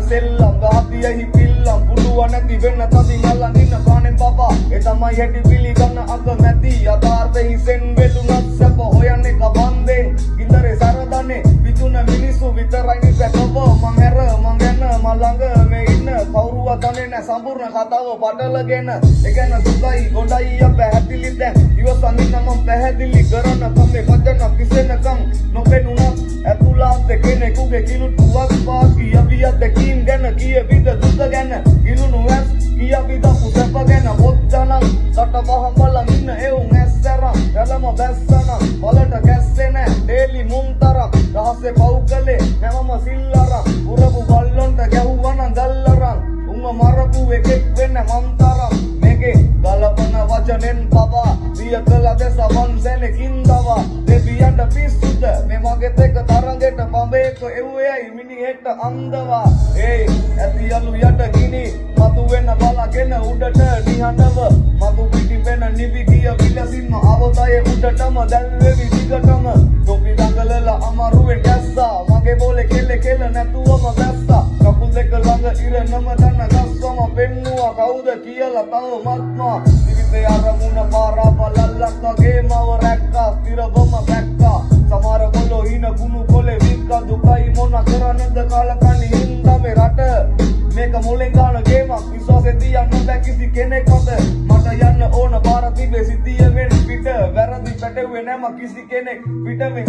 සෙල්ලම් ගහතියෙහි පිල්ලම් පුඩුව නැති වෙන්න තදින් අල්ලන් ඉන්න කාණෙන් බබා ඒ තමයි හැටි පිළිගන්න අකමැති යථාර්ථෙහි සෙන් වෙලුණත් සැප හොයන්නේ කබන්දෙන් ඉන්දරේ සරදන්නේ විතුන මිනිස්සු විතරයි නිසකව මං හැර මං ගැන මලඟ මේ ඉන්න කවුරුවත් දන්නේ නැ සම්පූර්ණ කතාව පටලගෙන ඒ ගැන දුකයි ගොඩයි අප පැහැදිලි දැන් ඉවසන් ඉන්න මම පැහැදිලි කරන කමේ වචන කිසෙනකම් නොපෙනුනත් ඇතුළත් කෙනෙකුගේ කිලුටුවක් පාකි අවියත් දෙකින් ගැන කියවිද දුක ගැන කිලුණු ඇස් කියවිද පුසප ගැන පොත්තනම් කට වහම් බලන් ඉන්න එවුන් ඇස්සරම් රැළම බැස්සනම් වලට කැස්සේ නෑ ඩේලි මුන්තරම් රහසේ පව් කලේ නැමම සිල්ලරම් උරපු බල්ලොන්ට ගැහුවනම් ගල්ලරම් උඹ මරපු එකෙක් වෙන්න මන්තරම් මේකේ ගලපන වචනෙන් පවා දිය කළ දෙස වන්සැනකින් දවා දෙවියන්ට පිස්සුද මේ මගෙත් එක තරගෙට පඹේක එව්වේයි මිනිහෙක්ට අන්දවා ඒ ඇති යලු යට ගිනි මතු වෙන්න බලාගෙන උඩට නිහඬව මතු පිටි වෙන නිවි ගිය විලසින්ම අවතයේ උඩටම දැල්වෙවි දිගටම තොපි දඟලලා අමාරුවෙන් ගැස්සා මගේ බෝලේ කෙල්ල නැතුවම බැස්සා කකුල් දෙක ළඟ ඉරනම දන්න ගස්සම පෙන්නුවා කවුද කියලා තවමත්මා ජීවිතේ අරමුණ පාරා බලල්ලක් වගේ මව රැක්කා ස්ථිරවම දැක්කා සමහර කොල්ලෝ හින කුණු කොලේ වික්කා දුකයි මොන කරන්නද කාලකණ්ණි හින්දා මේ රට මේක මුලින් ගන්න ගේමක් විශ්වාසෙ තියන්න බෑ කිසි කෙනෙක් මත මට යන්න ඕන පාර තිබේ සිටිය වෙන පිට වැරදි පැටවුවේ නැම කිසි කෙනෙක් පිට මේ